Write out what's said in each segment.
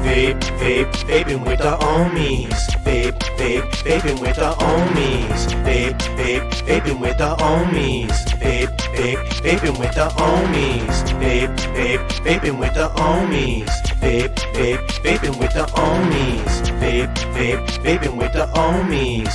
vaping with the Ohmies. Vaping with the Ohmies. Vaping with the Ohmies. Vaping with the Ohmies. Vaping with the Ohmies. Vaping with the Ohmies. Vaping with the Ohmies.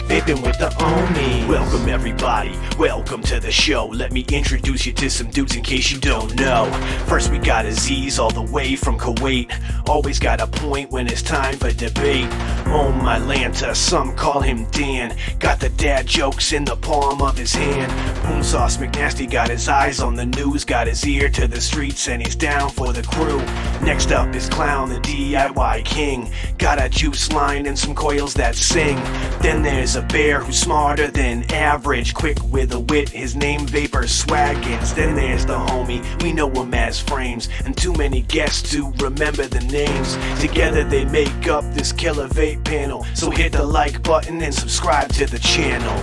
Vaping with the Ohmies. Welcome everybody, welcome to the show. Let me introduce you to some dudes in case you don't know. First we got Aziz all the way from Kuwait. Always got a point when it's time for debate. Oh my Lanta, some call him Dan. Got the dad jokes in the palm of his hand. Boom Sauce McNasty got his eyes on the news. Got his ear to the streets and he's down for the crew. Next up is Clown, the DIY king. Got a juice line and some coils that sing. Then there's a bear who's smarter than average. Quick with a wit, his name Vapor Swaggins. Then there's the homie, we know him as Frames. And too many guests to remember the names. Together they make up this killer vape panel. So hit the like button and subscribe to the channel.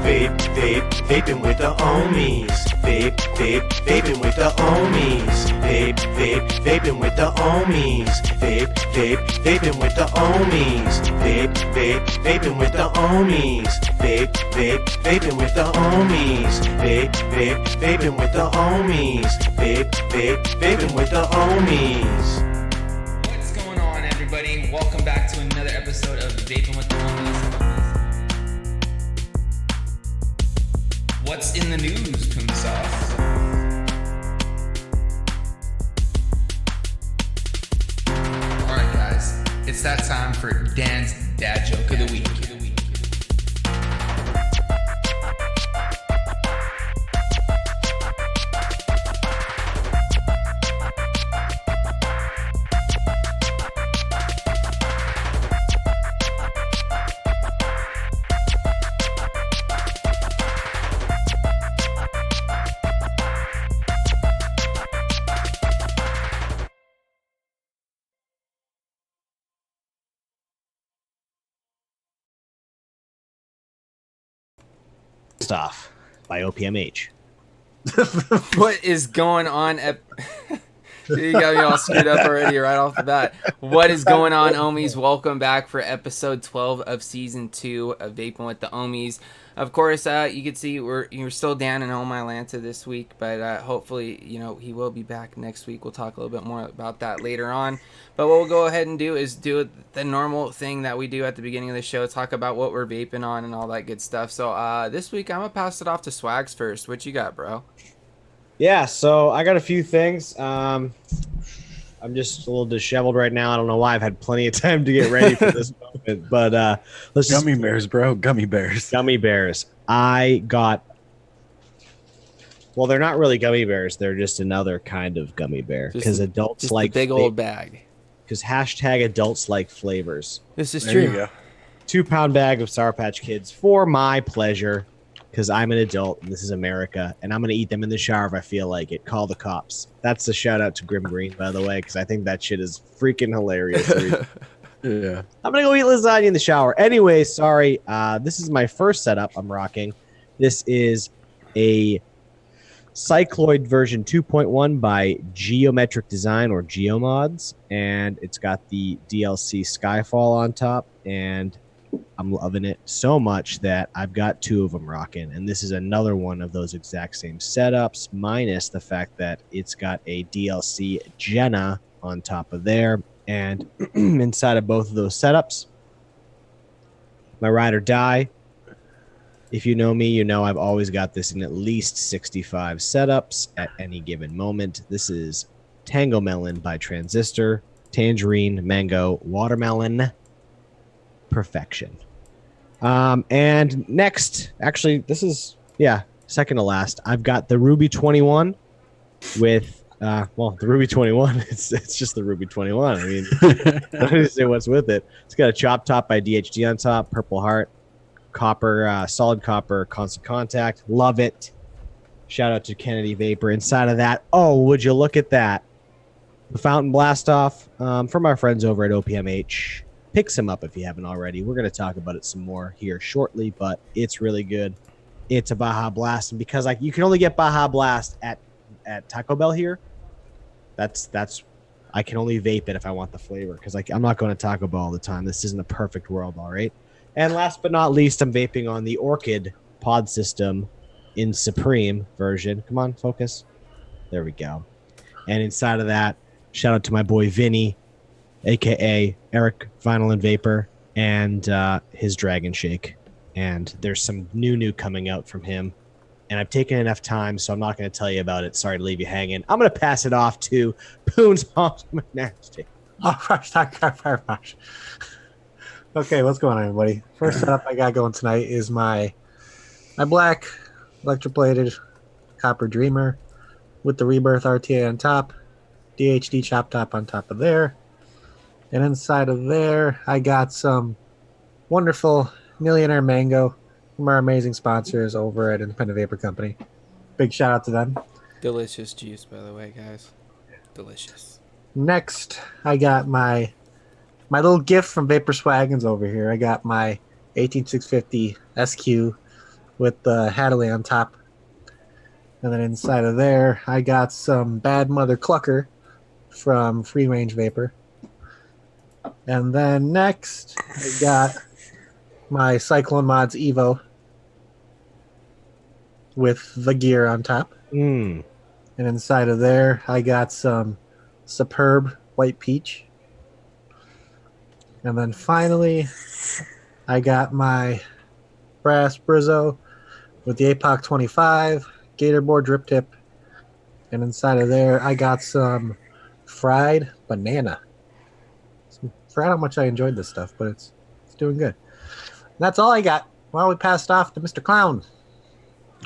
Vaping with the Ohmies. Vaping with the Ohmies. Vaping with the Ohmies. Vaping with the Ohmies. Vaping with the Ohmies. Vaping with the Ohmies. Vaping with the Ohmies. Vaping with the Ohmies. What's going on, everybody? Welcome back to another episode of Vaping with the Ohmies. What's in the news, Poon Sauce? Alright guys, it's that time for Dan's dad joke of the week. Off by OPMH. What is going on? You got me all screwed up already right off the bat. What is going on, Ohmies? Welcome back for episode 12 of season 2 of Vaping with the Ohmies. Of course, you can see you're still down in Ohmies Atlanta this week, but hopefully, he will be back next week. We'll talk a little bit more about that later on. But what we'll go ahead and do is do the normal thing that we do at the beginning of the show, talk about what we're vaping on and all that good stuff. So this week, I'm going to pass it off to Swags first. What you got, bro? Yeah, so I got a few things. I'm just a little disheveled right now. I don't know why. I've had plenty of time to get ready for this moment. But let's Gummy bears, bro. Gummy bears. Gummy bears. I got... Well, they're not really gummy bears. They're just another kind of gummy bear. Because adults just like... the big old bag. Because hashtag adults like flavors. This is There true. you go. 2-pound bag of Sour Patch Kids for my pleasure. Because I'm an adult and this is America, and I'm going to eat them in the shower if I feel like it. Call the cops. That's a shout out to Grim Green, by the way, because I think that shit is freaking hilarious. Yeah. I'm going to go eat lasagna in the shower. Anyway, sorry. This is my first setup I'm rocking. This is a Cycloid version 2.1 by Geometric Design or Geomods, and it's got the DLC Skyfall on top, and I'm loving it so much that I've got 2 of them rocking, and this is another one of those exact same setups, minus the fact that it's got a DLC Jenna on top of there, and inside of both of those setups, my ride or die. If you know me, you know I've always got this in at least 65 setups at any given moment. This is Tango Melon by Transistor, Tangerine, Mango, Watermelon, Perfection. And next, actually, this is, second to last. I've got the Ruby 21 with, the Ruby 21. It's just the Ruby 21. I mean, I don't need to say what's with it. It's got a chop top by DHD on top, Purple Heart, copper, solid copper, constant contact. Love it. Shout out to Kennedy Vapor. Inside of that, oh, would you look at that? The Fountain Blast Off from our friends over at OPMH. Pick some up if you haven't already. We're going to talk about it some more here shortly, but it's really good. It's a Baja Blast, and because you can only get Baja Blast at Taco Bell here, that's I can only vape it if I want the flavor because I'm not going to Taco Bell all the time. This isn't a perfect world, all right? And last but not least, I'm vaping on the Orchid pod system in Supreme version. Come on, focus. There we go. And inside of that, shout out to my boy Vinny, a.k.a. Eric Vinyl and Vapor, and his Dragon Shake. And there's some new coming out from him. And I've taken enough time, so I'm not going to tell you about it. Sorry to leave you hanging. I'm going to pass it off to Poon's Awesome Nasty. Oh, thank you very much. Okay, what's going on, everybody? First setup I got going tonight is my black electroplated copper Dreamer with the Rebirth RTA on top, DHD chop top on top of there. And inside of there, I got some wonderful Millionaire Mango from our amazing sponsors over at Independent Vapor Company. Big shout out to them. Delicious juice, by the way, guys. Delicious. Next, I got my little gift from Vapor Swaggins over here. I got my 18650 SQ with the Hadley on top. And then inside of there, I got some Bad Mother Clucker from Free Range Vapor. And then next, I got my Cyclone Mods Evo with the gear on top. Mm. And inside of there, I got some Superb White Peach. And then finally, I got my Brass Brizzo with the APOC 25, Gatorboard Drip Tip. And inside of there, I got some fried banana. Forgot how much I enjoyed this stuff, but it's doing good. And that's all I got. Well, we passed off to Mr. Clown.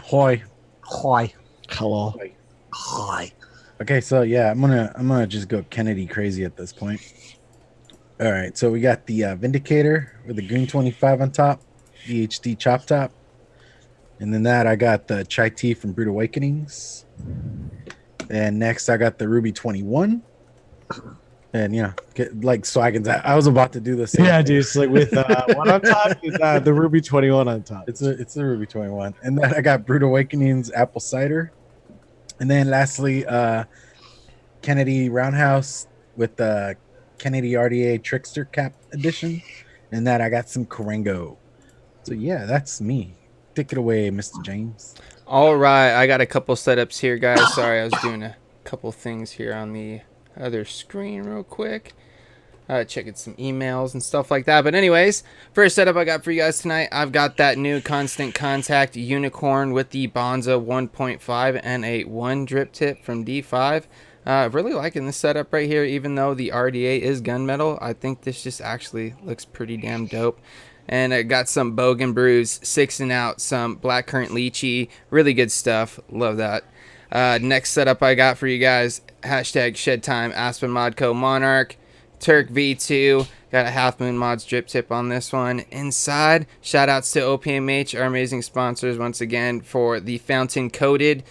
Hoy. Hi. Hello. Hi. Okay, so yeah, I'm gonna just go Kennedy crazy at this point. All right, so we got the Vindicator with the green 25 on top, DHD chop top, and then that I got the chai tea from Brewed Awakenings, and next I got the Ruby 21. And yeah, like Swaggins. I was about to do the same. Yeah, thing. dude. It's like with one on top, with the Ruby 21 on top. It's a Ruby 21, and then I got Brewed Awakenings apple cider, and then lastly, Kennedy Roundhouse with the Kennedy RDA Trickster Cap Edition, and that I got some Korengo. So yeah, that's me. Take it away, Mr. James. All right, I got a couple setups here, guys. Sorry, I was doing a couple things here on the other screen real quick. Checking some emails and stuff like that. But anyways, first setup I got for you guys tonight, I've got that new Constant Contact Unicorn with the Bonza 1.5 and a 1 drip tip from D5. Really liking this setup right here, even though the RDA is gunmetal. I think this just actually looks pretty damn dope. And I got some Bogan Brews, 6 and Out, some Blackcurrant Lychee, really good stuff. Love that. Next setup I got for you guys, hashtag Shed Time Aspen Modco Monarch, Turk V2, got a Half Moon Mods drip tip on this one. Inside, shout outs to OPMH, our amazing sponsors once again, for the fountain coated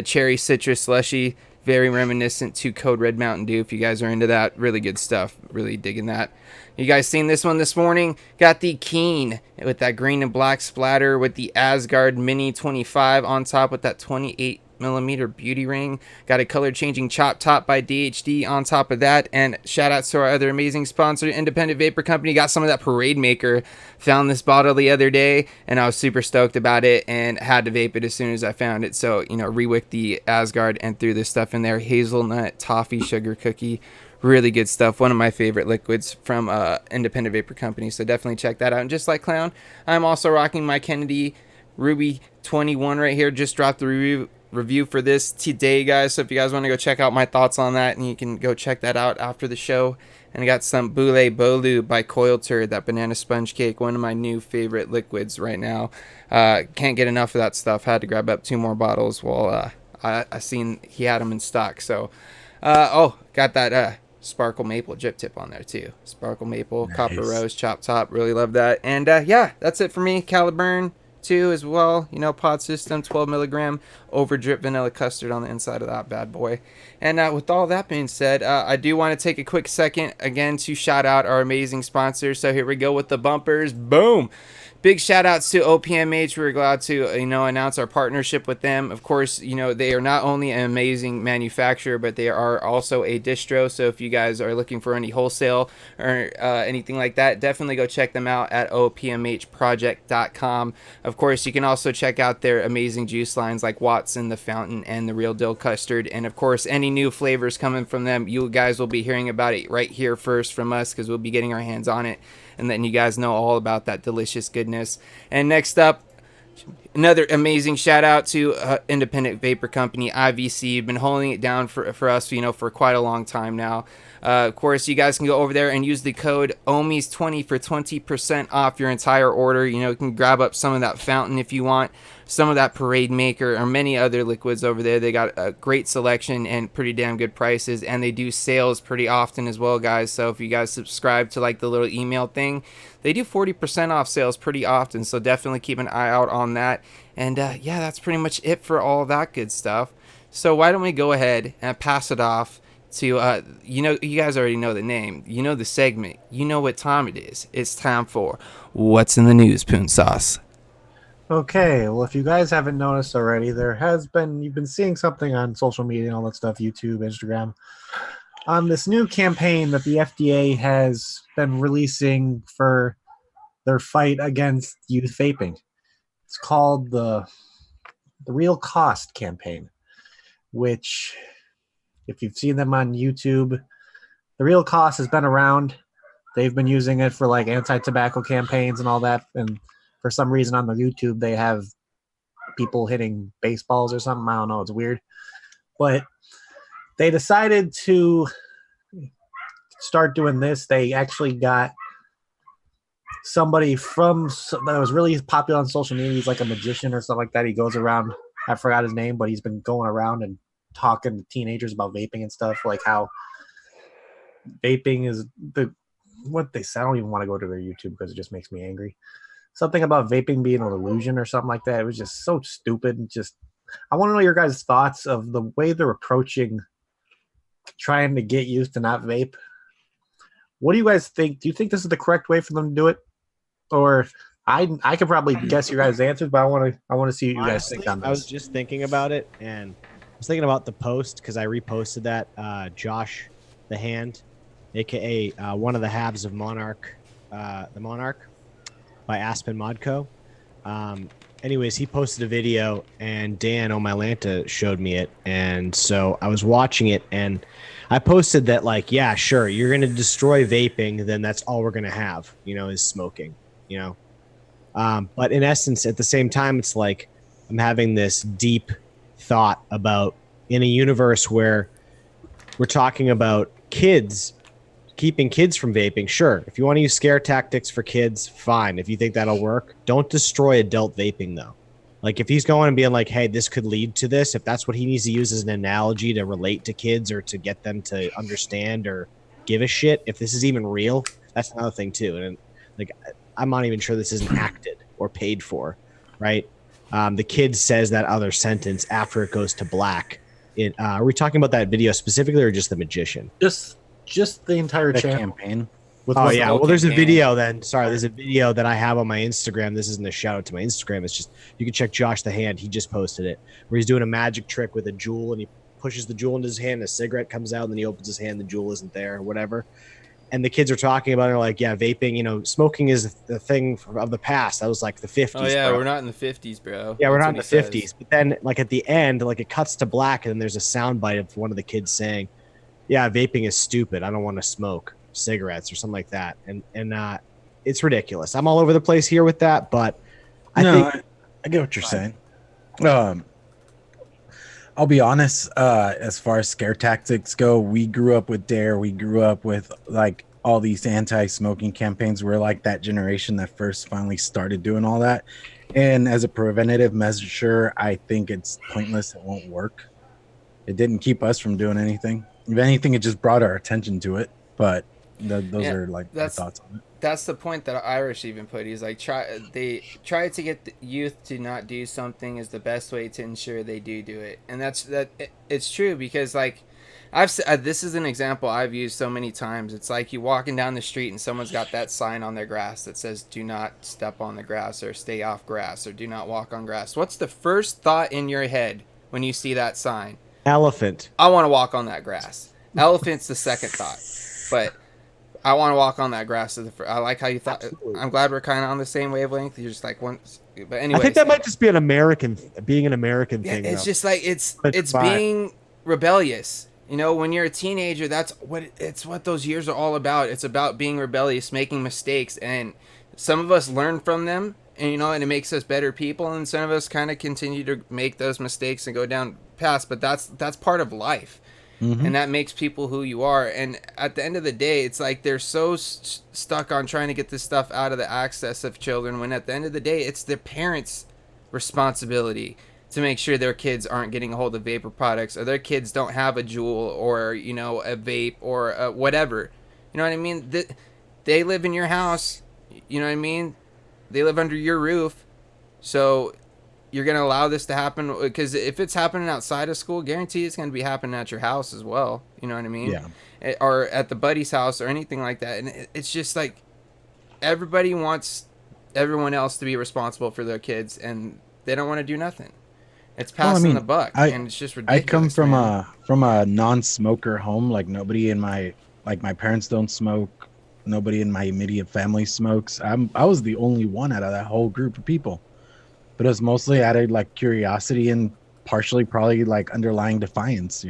cherry citrus slushy, very reminiscent to Code Red Mountain Dew if you guys are into that. Really good stuff, really digging that. You guys seen this one this morning? Got the Keen with that green and black splatter with the Asgard Mini 25 on top with that 28mm beauty ring. Got a color changing chop top by DHD on top of that. And shout outs to our other amazing sponsor, Independent Vapor Company. Got some of that Parade Maker. Found this bottle the other day and I was super stoked about it and had to vape it as soon as I found it. So, you know, re-wicked the Asgard and threw this stuff in there. Hazelnut toffee sugar cookie. Really good stuff. One of my favorite liquids from Independent Vapor Company. So definitely check that out. And just like Clown, I'm also rocking my Kennedy Ruby 21 right here. Just dropped the review for this today, guys. So if you guys want to go check out my thoughts on that, and you can go check that out after the show. And I got some Boule Bolu by Coil Turd, that banana sponge cake. One of my new favorite liquids right now. Can't get enough of that stuff. Had to grab up 2 more bottles while I seen he had them in stock. So, got that Sparkle Maple drip tip on there too. Sparkle Maple, nice. Copper Rose, chop top. Really love that. And yeah, that's it for me. Caliburn too as well. You know, pod system, 12 milligram over drip vanilla custard on the inside of that bad boy. And with all that being said, I do want to take a quick second again to shout out our amazing sponsors. So here we go with the bumpers. Boom. big shout outs to OPMH. We're glad to announce our partnership with them. Of course, they are not only an amazing manufacturer, but they are also a distro. So if you guys are looking for any wholesale or anything like that, definitely go check them out at opmhproject.com. Of course, you can also check out their amazing juice lines like Watson, the Fountain, and the Real Deal Custard. And of course, any new flavors coming from them, you guys will be hearing about it right here first from us, because we'll be getting our hands on it and letting you guys know all about that delicious goodness. And next up, another amazing shout out to independent vapor company IVC. Been holding it down for us, for quite a long time now. Of course, you guys can go over there and use the code Ohmies20 for 20% off your entire order. You can grab up some of that Fountain if you want, some of that Parade Maker, or many other liquids over there. They got a great selection and pretty damn good prices, and they do sales pretty often as well, guys. So if you guys subscribe to like the little email thing, they do 40% off sales pretty often, so definitely keep an eye out on that. And yeah, that's pretty much it for all that good stuff. So why don't we go ahead and pass it off to you guys already know the name, the segment, what time it is. It's time for What's in the News, Poon Sauce. Okay, well, if you guys haven't noticed already, you've been seeing something on social media and all that stuff, YouTube, Instagram, on this new campaign that the FDA has been releasing for their fight against youth vaping. It's called the Real Cost campaign, which, if you've seen them on YouTube, the Real Cost has been around. They've been using it for like anti-tobacco campaigns and all that. And for some reason on the YouTube, they have people hitting baseballs or something. I don't know. It's weird. But they decided to start doing this. They actually got somebody that was really popular on social media. He's like a magician or something like that. He goes around, I forgot his name, but he's been going around and talking to teenagers about vaping and stuff, like how vaping is what they say. I don't even want to go to their YouTube because it just makes me angry. Something about vaping being an illusion or something like that. It was just so stupid. I want to know your guys' thoughts of the way they're approaching trying to get youth to not vape. What do you guys think? Do you think this is the correct way for them to do it? Or I could probably guess your guys' answers, but I want to see what you guys think on this. I was just thinking about it, and I was thinking about the post because I reposted that. Josh the Hand, aka one of the halves of Monarch, the Monarch, by Aspen Modco. Anyways, he posted a video, and Dan O'Mylanta showed me it, and so I was watching it, and I posted that, like, yeah, sure, you're going to destroy vaping, then that's all we're going to have, is smoking, But in essence, at the same time, it's like I'm having this deep thought about, in a universe where we're talking about kids, keeping kids from vaping. Sure, if you want to use scare tactics for kids, fine. If you think that'll work, don't destroy adult vaping, though. Like, if he's going and being like, hey, this could lead to this, if that's what he needs to use as an analogy to relate to kids or to get them to understand or give a shit, if this is even real, that's another thing too. And like, I'm not even sure this isn't acted or paid for, right? The kid says that other sentence after it goes to black. Are we talking about that video specifically, or just the magician? Just the entire channel campaign. Well, there's a video then. Sorry, there's a video that I have on my Instagram. This isn't a shout out to my Instagram. It's just, you can check Josh the Hand. He just posted it, where he's doing a magic trick with a jewel, and he pushes the jewel into his hand, and a cigarette comes out, and then he opens his hand, the jewel isn't there, or whatever. And the kids are talking about it, like, yeah, vaping, smoking is the thing of the past. That was like the 50s. Oh, yeah, bro. we're not in the 50s, bro. Yeah, we're not in the 50s. But then, like, at the end, like, it cuts to black, and then there's a soundbite of one of the kids saying, yeah, vaping is stupid. I don't want to smoke cigarettes or something like that. And it's ridiculous. I'm all over the place here with that, but I get what you're saying. I'll be honest, as far as scare tactics go, we grew up with DARE. We grew up with like all these anti-smoking campaigns. We're like that generation that first finally started doing all that. And as a preventative measure, I think it's pointless. It won't work. It didn't keep us from doing anything. If anything, it just brought our attention to it. But those are like my thoughts on it. That's the point that Irish even put. He's like, they try to get the youth to not do something is the best way to ensure they do it. And it's true, because like This is an example I've used so many times. It's like you walking down the street and someone's got that sign on their grass that says "Do not step on the grass" or "Stay off grass" or "Do not walk on grass." What's the first thought in your head when you see that sign? Elephant. I want to walk on that grass. Elephant's the second thought, but I want to walk on that grass. I like how you thought. Absolutely. I'm glad we're kind of on the same wavelength. You're just like once, but anyway. I think that might just be an American thing. It's though. just like it's Fine. being rebellious. You know, when you're a teenager, that's what those years are all about. It's about being rebellious, making mistakes, and some of us learn from them, and and it makes us better people, and some of us kind of continue to make those mistakes and go down past. But that's part of life, and that makes people who you are. And at the end of the day, it's like they're so stuck on trying to get this stuff out of the access of children, when at the end of the day, it's their parents' responsibility to make sure their kids aren't getting a hold of vapor products, or their kids don't have a Juul or a vape or whatever. You know what I mean? They live in your house. You know what I mean? They live under your roof. So you're gonna allow this to happen, because if it's happening outside of school, guarantee it's gonna be happening at your house as well. You know what I mean? Yeah. Or at the buddy's house or anything like that. And it's just like everybody wants everyone else to be responsible for their kids, and they don't want to do nothing. It's passing the buck, and it's just ridiculous. I come from a non-smoker home. Like nobody in my parents don't smoke. Nobody in my immediate family smokes. I was the only one out of that whole group of people, but it was mostly out of like curiosity and partially probably like underlying defiance.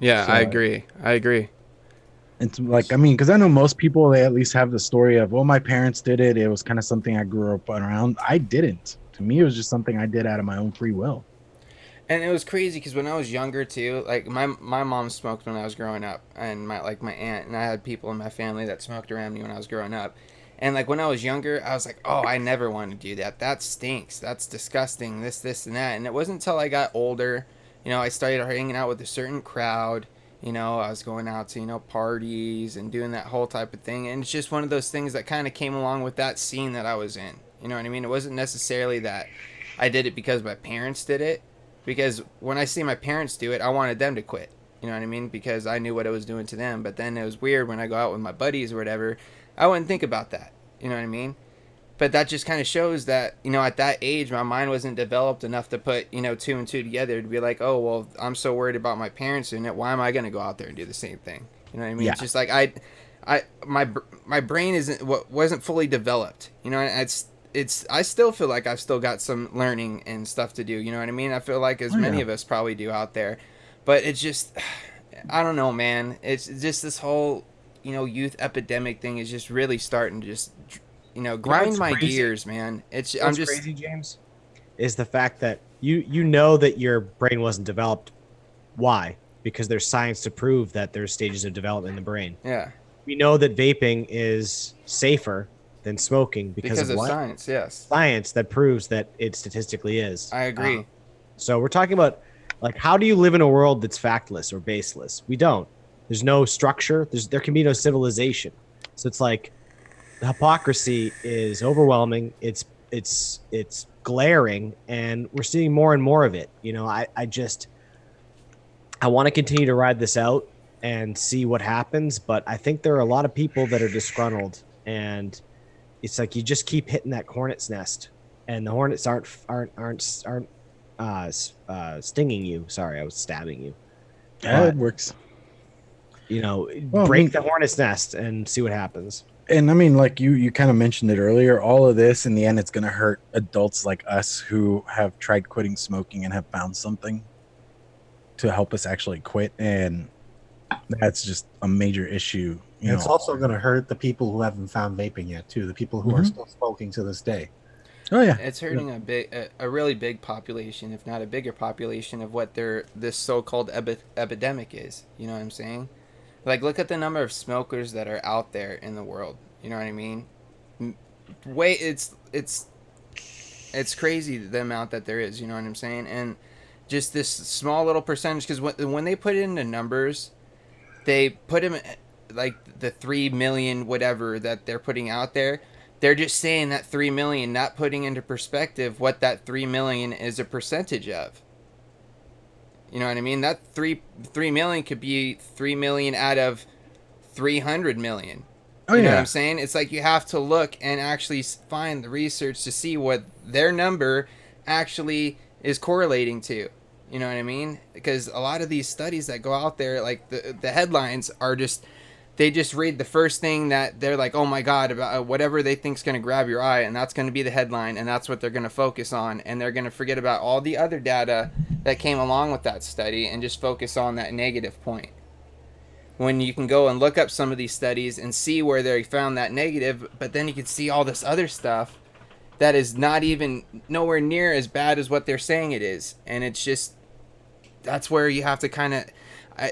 Yeah, So, I agree. It's like, I mean, because I know most people, they at least have the story of, well, my parents did it. It was kind of something I grew up around. I didn't. To me, it was just something I did out of my own free will. And it was crazy because when I was younger too, like my mom smoked when I was growing up, and my aunt, and I had people in my family that smoked around me when I was growing up. And like when I was younger, I was like, oh, I never want to do that. That stinks. That's disgusting. This, and that. And it wasn't until I got older, I started hanging out with a certain crowd. I was going out to, parties and doing that whole type of thing. And it's just one of those things that kind of came along with that scene that I was in. You know what I mean? It wasn't necessarily that I did it because my parents did it. Because when I see my parents do it, I wanted them to quit. You know what I mean? Because I knew what it was doing to them. But then it was weird when I go out with my buddies or whatever, I wouldn't think about that. You know what I mean? But that just kind of shows that, at that age, my mind wasn't developed enough to put, 2 and 2 together to be like, oh, well, I'm so worried about my parents doing it. Why am I going to go out there and do the same thing? You know what I mean? Yeah. It's just like my brain wasn't fully developed. I still feel like I've still got some learning and stuff to do. You know what I mean? I feel like many of us probably do out there, but it's just, I don't know, man. It's just this whole, youth epidemic thing is just really starting to just, grind my gears, man. I'm just crazy, James, is the fact that you know that your brain wasn't developed. Why? Because there's science to prove that there's stages of development in the brain. Yeah. We know that vaping is safer than smoking because of what? Science, yes. Science that proves that it statistically is. I agree. So we're talking about, like, how do you live in a world that's factless or baseless? We don't. There's no structure. There can be no civilization. So it's like the hypocrisy is overwhelming. It's glaring, and we're seeing more and more of it. I want to continue to ride this out and see what happens, but I think there are a lot of people that are disgruntled, and it's like you just keep hitting that hornet's nest, and the hornets aren't stinging you. Sorry, I was stabbing you. Yeah, it works. Break the hornet's nest and see what happens. And I mean, like you kind of mentioned it earlier, all of this in the end, it's going to hurt adults like us who have tried quitting smoking and have found something to help us actually quit. And that's just a maja issue. It's also going to hurt the people who haven't found vaping yet too. The people who are still smoking to this day. Oh yeah, it's hurting a really big population, if not a bigger population, of what this so-called epidemic is. You know what I'm saying? Like, look at the number of smokers that are out there in the world. You know what I mean? It's crazy the amount that there is. You know what I'm saying? And just this small little percentage, because when they put it into numbers, they put them like the 3 million whatever that they're putting out there. They're just saying that 3 million, not putting into perspective what that 3 million is a percentage of. You know what I mean? That 3 million could be 3 million out of 300 million. Oh, You know what yeah. I'm saying? It's like you have to look and actually find the research to see what their number actually is correlating to. You know what I mean? Because a lot of these studies that go out there, like the headlines are just, they just read the first thing that they're like, oh my God, about whatever they think's going to grab your eye, and that's going to be the headline, and that's what they're going to focus on, and they're going to forget about all the other data that came along with that study and just focus on that negative point. When you can go and look up some of these studies and see where they found that negative, but then you can see all this other stuff that is not even nowhere near as bad as what they're saying it is. And it's just, that's where you have to kind of,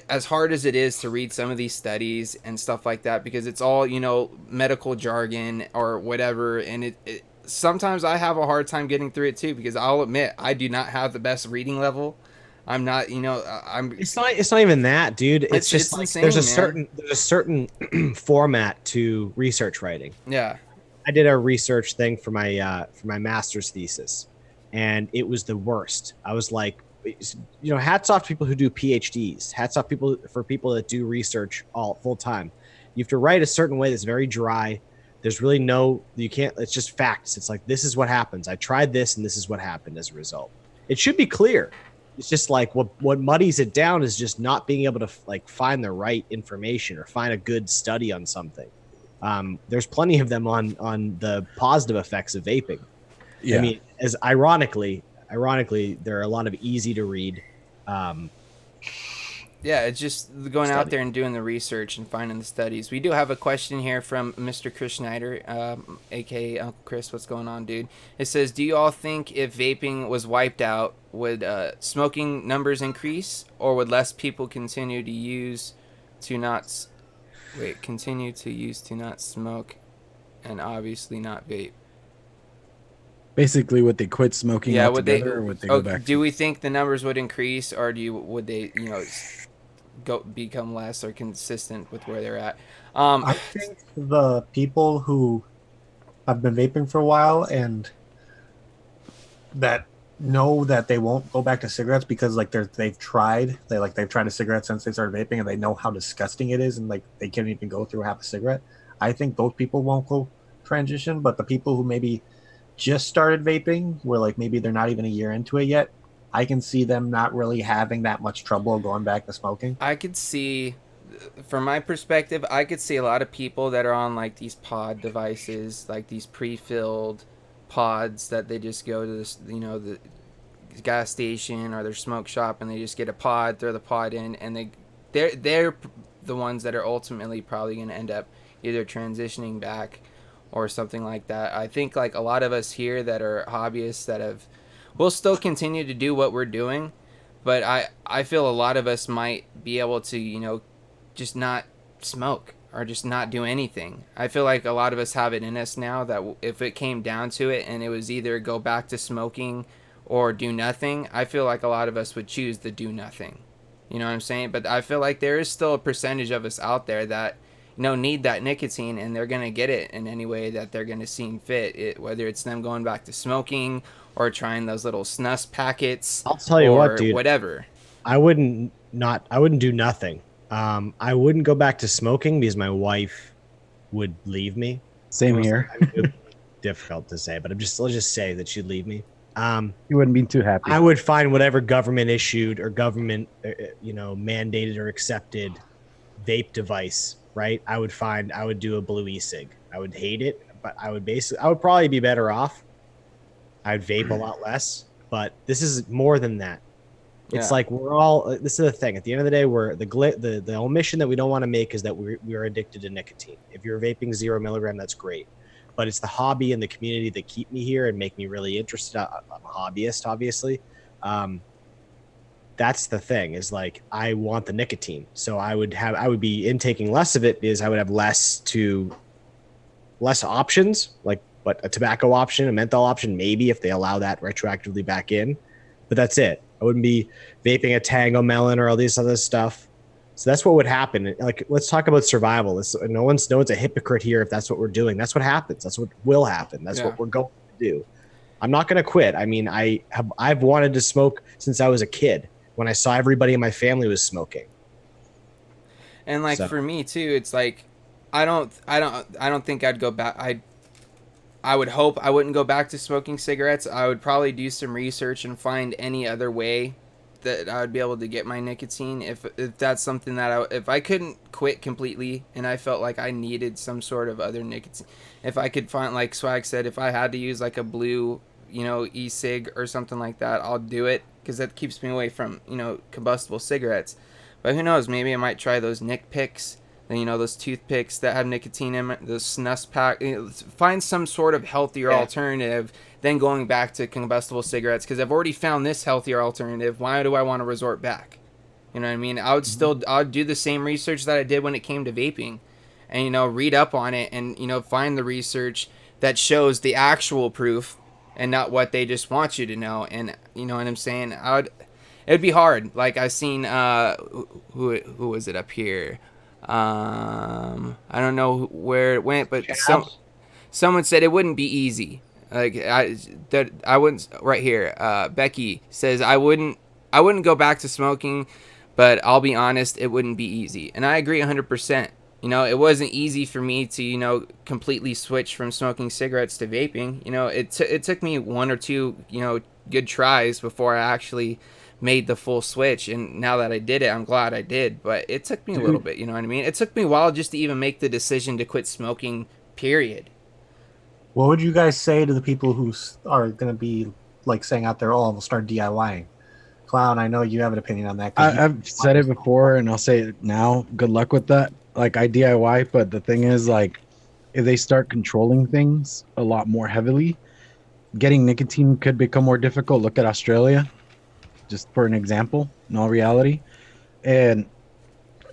as hard as it is to read some of these studies and stuff like that, because it's all, you know, medical jargon or whatever. And it sometimes I have a hard time getting through it too, because I'll admit I do not have the best reading level. I'm not, you know, I'm. It's not even that, dude. It's just it's like insane, there's man. a certain format to research writing. Yeah. I did a research thing for my master's thesis, and it was the worst. I was like, you know, hats off to people who do PhDs. Hats off for people that do research all full time. You have to write a certain way that's very dry. There's really you can't. It's just facts. It's like, this is what happens. I tried this, and this is what happened as a result. It should be clear. It's just like what muddies it down is just not being able to like find the right information or find a good study on something. There's plenty of them on the positive effects of vaping. Yeah. I mean, as ironically, there are a lot of easy to read. Yeah, it's just going out there and doing the research and finding the studies. We do have a question here from Mr. Chris Schneider, aka Uncle Chris. What's going on, dude? It says, do you all think if vaping was wiped out, would smoking numbers increase, or would less people continue to use to not smoke and obviously not vape? Basically, would they quit smoking altogether, or would they go back? Do we think the numbers would increase, or would they, you know, become less or consistent with where they're at? I think the people who have been vaping for a while and that know that they won't go back to cigarettes because like they've tried a cigarette since they started vaping, and they know how disgusting it is, and like they can't even go through half a cigarette. I think those people won't go transition, but the people who maybe just started vaping, where like maybe they're not even a year into it yet, I can see them not really having that much trouble going back to smoking. I could see, from my perspective, I could see a lot of people that are on like these pod devices, like these pre-filled pods that they just go to this, you know, the gas station or their smoke shop, and they just get a pod, throw the pod in, and they're the ones that are ultimately probably going to end up either transitioning back or something like that. I think like a lot of us here that are hobbyists that we'll still continue to do what we're doing, but I feel a lot of us might be able to, you know, just not smoke or just not do anything. I feel like a lot of us have it in us now that if it came down to it and it was either go back to smoking or do nothing, I feel like a lot of us would choose the do nothing. You know what I'm saying? But I feel like there is still a percentage of us out there that, you know, need that nicotine, and they're going to get it in any way that they're going to seem fit, whether it's them going back to smoking or trying those little snus packets. I'll tell you what, dude. Whatever. I wouldn't do nothing. I wouldn't go back to smoking because my wife would leave me. Same here. Difficult to say, but let's just say that she'd leave me. You wouldn't be too happy. I would find whatever government issued or government, mandated or accepted vape device, right? I would do a blue e-cig. I would hate it, but I would probably be better off. I'd vape a lot less, but this is more than that. It's like this is the thing. At the end of the day, the omission that we don't want to make is that we're addicted to nicotine. If you're vaping 0 milligram, that's great. But it's the hobby and the community that keep me here and make me really interested. I'm a hobbyist, obviously. That's the thing, is like, I want the nicotine. So I would be intaking less of it because I would have less options, like, but a tobacco option, a menthol option, maybe if they allow that retroactively back in. But that's it. I wouldn't be vaping a Tango Melon or all this other stuff. So that's what would happen. Like, let's talk about survival. No one's a hypocrite here if that's what we're doing. That's what happens. That's what will happen. That's what we're going to do. I'm not going to quit. I mean, I've wanted to smoke since I was a kid. when I saw everybody in my family was smoking. And like So- for me too, it's like I don't think I'd go back. I would hope I wouldn't go back to smoking cigarettes. I would probably do some research and find any other way that I would be able to get my nicotine. If that's something that if I couldn't quit completely and I felt like I needed some sort of other nicotine, if I could find, like Swag said, if I had to use like a blue, e-cig or something like that, I'll do it because that keeps me away from, combustible cigarettes. But who knows? Maybe I might try those Nick picks. And, those toothpicks that have nicotine in it, those snus pack. Find some sort of healthier alternative than going back to combustible cigarettes, because I've already found this healthier alternative. Why do I want to resort back? You know what I mean? I would do the same research that I did when it came to vaping, and read up on it, and find the research that shows the actual proof and not what they just want you to know. And you know what I'm saying? It'd be hard. Like I seen who was it up here? I don't know where it went, but someone said it wouldn't be easy. Like I wouldn't. Right here, Becky says I wouldn't go back to smoking, but I'll be honest, it wouldn't be easy, and I agree 100%. It wasn't easy for me to completely switch from smoking cigarettes to vaping. It took me one or two good tries before I actually made the full switch, and now that I did it, I'm glad I did, but it took me a little bit, you know what I mean? It took me a while just to even make the decision to quit smoking, period. What would you guys say to the people who are going to be like saying out there, "Oh, we'll start DIYing"? Clown, I know you have an opinion on that. I've said it before, and I'll say it now. Good luck with that. Like, I DIY, but the thing is, like, if they start controlling things a lot more heavily, getting nicotine could become more difficult. Look at Australia, just for an example, in all reality. And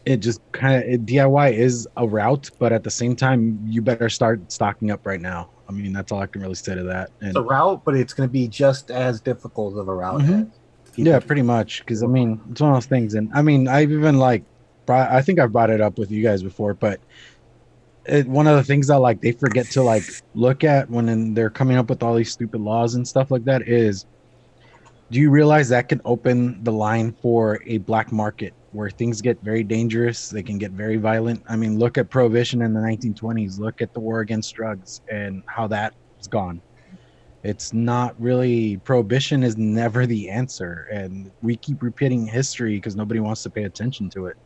it just DIY is a route, but at the same time, you better start stocking up right now. I mean, that's all I can really say to that. And it's a route, but it's going to be just as difficult of a route. Yeah, pretty much. Because I mean, it's one of those things. And I mean, I've even I think I've brought it up with you guys before, but one of the things that like they forget to look at when they're coming up with all these stupid laws and stuff like that is, do you realize that can open the line for a black market where things get very dangerous? They can get very violent. I mean, look at prohibition in the 1920s. Look at the war against drugs and how that's gone. It's not really, prohibition is never the answer. And we keep repeating history because nobody wants to pay attention to it.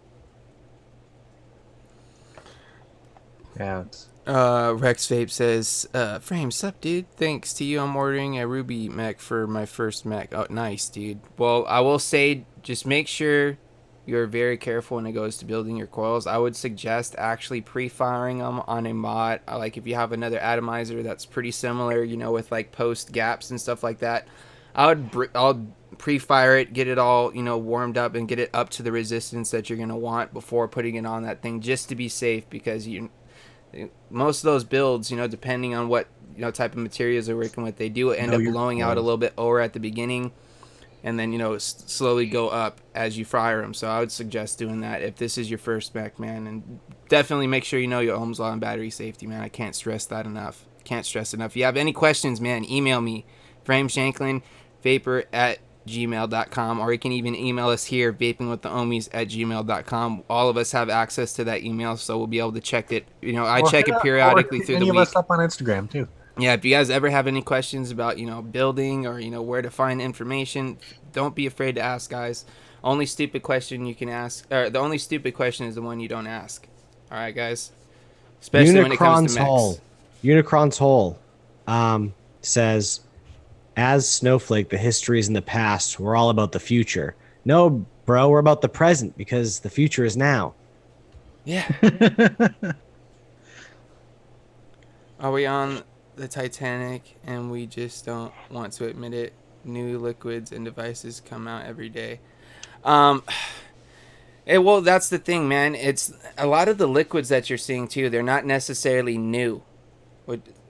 Yeah. Rex Vape says, Frame, sup, dude? Thanks to you, I'm ordering a Ruby mech for my first mech. Oh, nice, dude. Well, I will say, just make sure you're very careful when it goes to building your coils. I would suggest actually pre-firing them on a mod. Like, if you have another atomizer that's pretty similar, with, like, post gaps and stuff like that, I'll pre-fire it, get it all, warmed up, and get it up to the resistance that you're going to want before putting it on that thing, just to be safe, because most of those builds, depending on what type of materials they're working with, they do end up blowing out a little bit lower at the beginning, and then slowly go up as you fire them. So I would suggest doing that if this is your first mech, man, and definitely make sure you know your Ohm's law and battery safety, man. I can't stress that enough. If you have any questions, man, email me, frameshanklinvapor@gmail.com, or you can even email us here, vapingwiththeohmies@gmail.com. All of us have access to that email, so we'll be able to check it. I check it periodically through the week. Any of us up on Instagram too. Yeah, if you guys ever have any questions about building or where to find information, don't be afraid to ask, guys. Only stupid question you can ask, or the only stupid question is the one you don't ask. All right, guys. Especially when it comes to mechs. Unicron's Hole says, as Snowflake, the history is in the past. We're all about the future. No, bro, we're about the present because the future is now. Yeah. Are we on the Titanic and we just don't want to admit it? New liquids and devices come out every day. Well, that's the thing, man. It's a lot of the liquids that you're seeing too. They're not necessarily new.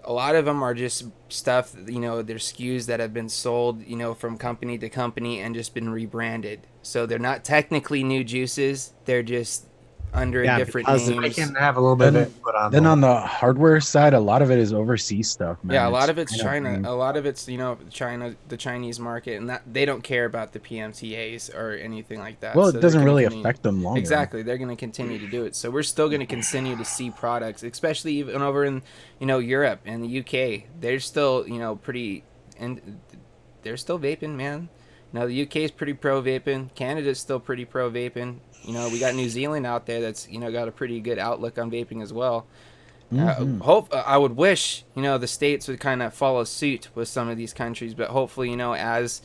A lot of them are just stuff, they're SKUs that have been sold, from company to company and just been rebranded. So they're not technically new juices. They're just under Yeah, different because I names. can have a little bit of input on Then that. on the hardware side, a lot of it is overseas stuff, man. Yeah, a lot of it's kind China. lame. A lot of it's China, the Chinese market, and that they don't care about the PMTAs or anything like that. Well, So it they're doesn't gonna really continue- affect them long run. Exactly, they're going to continue to do it. So we're still going to continue to see products, especially even over in Europe and the UK. They're still pretty, and they're still vaping, man. The UK is pretty pro vaping. Canada's still pretty pro vaping. We got New Zealand out there that's got a pretty good outlook on vaping as well. I would wish the states would kind of follow suit with some of these countries, but hopefully as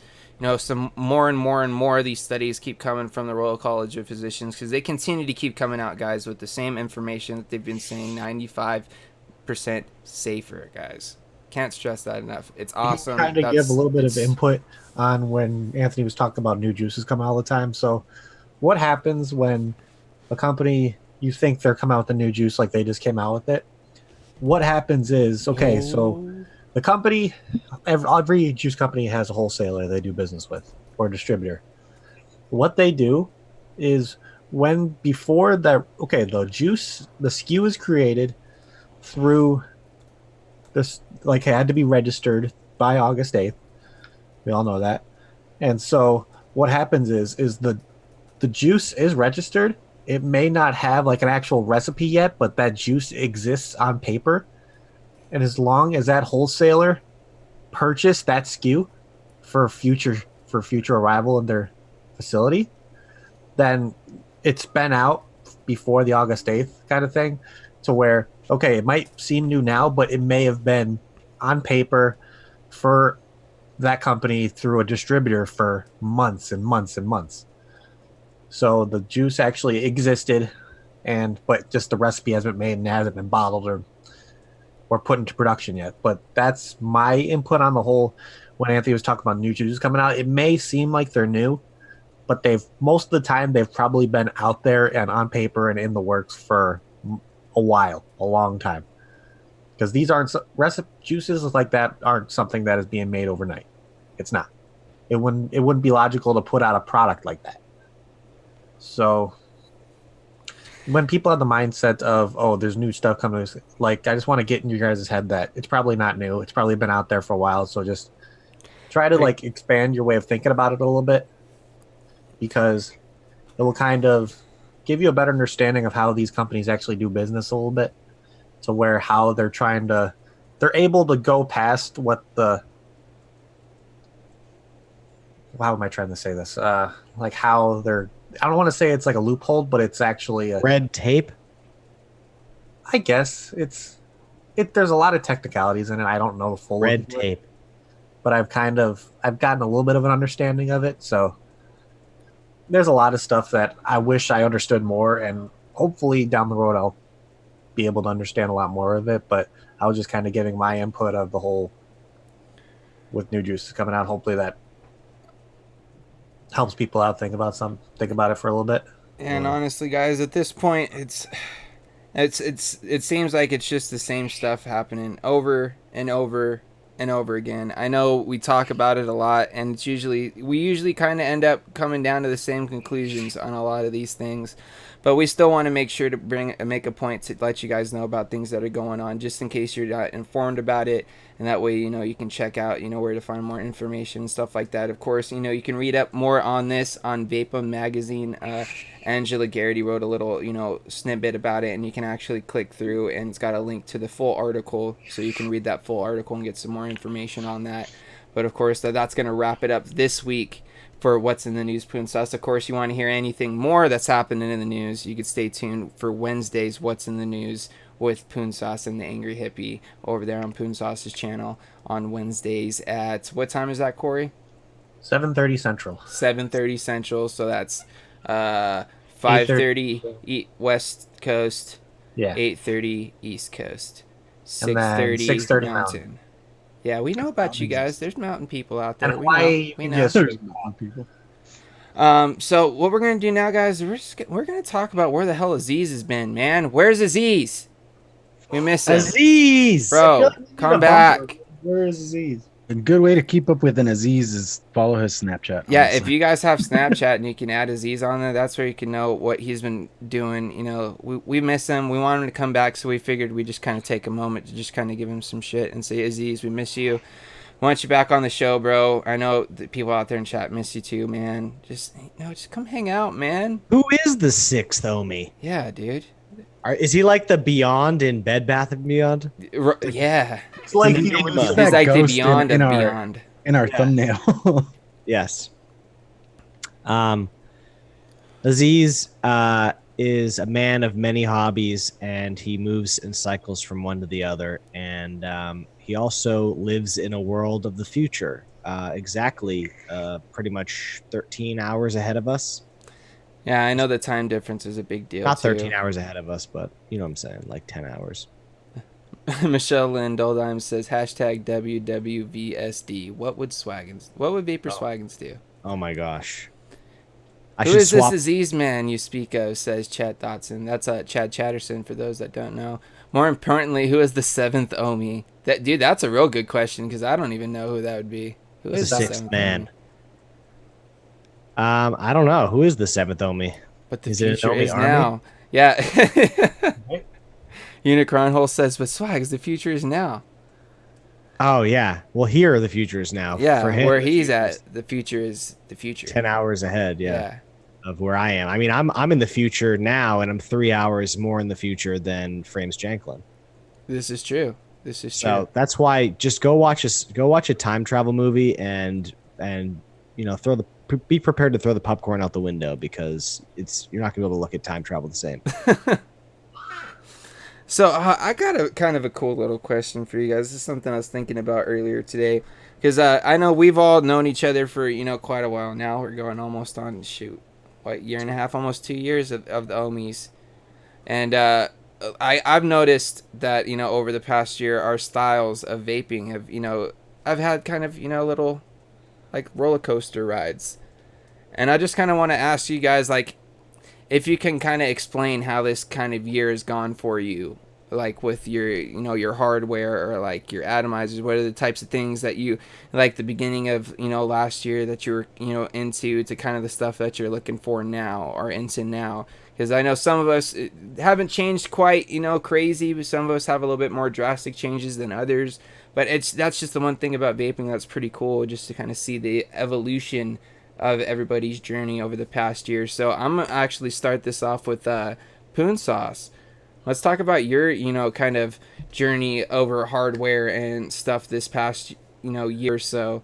some more and more of these studies keep coming from the Royal College of Physicians, because they continue to keep coming out, guys, with the same information that they've been saying, 95% safer, guys. Can't stress that enough. It's awesome. Kind of give a little bit of input on when Anthony was talking about new juices coming out all the time. So, what happens when a company, you think they're coming out with a new juice, like they just came out with it? What happens is, okay, so the company, every juice company has a wholesaler they do business with, or a distributor. What they do is before the juice, the SKU is created through this, like, it had to be registered by August 8th. We all know that. And so what happens is the juice is registered. It may not have like an actual recipe yet, but that juice exists on paper. And as long as that wholesaler purchased that SKU for future arrival in their facility, then it's been out before the August 8th kind of thing, to where, okay, it might seem new now, but it may have been on paper for that company through a distributor for months and months and months. So the juice actually existed, but just the recipe hasn't been made and hasn't been bottled or put into production yet. But that's my input on the whole. When Anthony was talking about new juices coming out, it may seem like they're new, but most of the time they've probably been out there and on paper and in the works for a while, a long time. Because these aren't juices like that aren't something that is being made overnight. It's not. It wouldn't be logical to put out a product like that. So when people have the mindset of, oh, there's new stuff coming, like, I just want to get in your guys' head that it's probably not new. It's probably been out there for a while. So just try to like expand your way of thinking about it a little bit, because it will kind of give you a better understanding of how these companies actually do business a little bit, to where how they're able to go past what how am I trying to say this? Like how I don't want to say it's like a loophole, but it's actually red tape. I guess there's a lot of technicalities in it. I don't know the full Red tape. but I've gotten a little bit of an understanding of it. So there's a lot of stuff that I wish I understood more, and hopefully down the road I'll be able to understand a lot more of it. But I was just kind of giving my input of the whole with new juices coming out. Hopefully that helps people out, think about it for a little bit. And honestly, guys, at this point, it seems like it's just the same stuff happening over and over and over again. I know we talk about it a lot, and we usually kind of end up coming down to the same conclusions on a lot of these things. But we still want to make sure to make a point to let you guys know about things that are going on, just in case you're not informed about it. And that way, you can check out, where to find more information and stuff like that. Of course, you can read up more on this on Vaping magazine. Angela Garrity wrote a little, snippet about it, and you can actually click through, and it's got a link to the full article, so you can read that full article and get some more information on that. But of course, that's going to wrap it up this week for What's in the News, Poon Sauce. Of course, you want to hear anything more that's happening in the news, you could stay tuned for Wednesday's What's in the News with Poon Sauce and the Angry Hippie over there on Poon Sauce's channel on Wednesdays at, what time is that, Corey? 7:30 Central. 7:30 Central, so that's 5:30 West Coast, Yeah. 8:30 East Coast, And then 6:30 Mountain. Mountain. Yeah, we know about you guys. There's mountain people out there. And We Hawaii, know. you We can know. just people. So what we're gonna do now, guys, we're gonna talk about where the hell Aziz has been, man. Where's Aziz? We miss him, Aziz, bro. Come back. Where is Aziz? A good way to keep up with an Aziz is follow his Snapchat. Yeah, honestly. if you guys have Snapchat and you can add Aziz on there, that's where you can know what he's been doing. You know, we miss him. We want him to come back, so we figured we just kind of take a moment to just kind of give him some shit and say, Aziz, we miss you. We want you back on the show, bro. I know the people out there in chat miss you too, man. Just come hang out, man. Who is the sixth Omi? Yeah, dude. Is he like the Beyond in Bed Bath & Beyond? Yeah. It's like He's he was that He's like the ghost Beyond in of our- Beyond. in our Yeah. thumbnail. Yes. Aziz is a man of many hobbies, and he moves and cycles from one to the other. And he also lives in a world of the future, exactly pretty much 13 hours ahead of us. Yeah, I know the time difference is a big deal. Not too. 13 hours ahead of us, but you know what I'm saying, like 10 hours. Michelle Lynn Doldime says hashtag WWVSD. What would Vapor Swaggins do? Oh my gosh. I Who should is swap. this Aziz man you speak of, says Chad Dotson. That's Chad Chatterson for those that don't know. More importantly, who is the seventh Omi? That's a real good question because I don't even know who that would be. Who The is the sixth seventh man. Omi? I don't know. Who is the seventh Omi? But the Is it an future Omi is army? now. Yeah. Unicron Hole says, but Swags, the future is now. Oh, yeah. Well, here the future is now. Yeah, For him, where the he's future at, is the future is the future. 10 hours ahead, Yeah. of where I am. I mean, I'm in the future now, and I'm 3 hours more in the future than Frames Janklin. This is true. So that's why just go watch a time travel movie and you know be prepared to throw the popcorn out the window because you're not gonna be able to look at time travel the same. So I got a kind of a cool little question for you guys. This is something I was thinking about earlier today because I know we've all known each other for quite a while now. We're going almost on year and a half, almost 2 years of the Ohmies, and I've noticed that over the past year our styles of vaping have I've had kind of little like roller coaster rides, and I just kind of want to ask you guys like if you can kind of explain how this kind of year has gone for you, like with your your hardware or like your atomizers. What are the types of things that you like the beginning of last year that you were into to kind of the stuff that you're looking for now or into now? Because I know some of us haven't changed quite crazy, but some of us have a little bit more drastic changes than others. But that's just the one thing about vaping that's pretty cool, just to kind of see the evolution of everybody's journey over the past year. So I'm gonna actually start this off with Poon Sauce. Let's talk about your kind of journey over hardware and stuff this past year or so.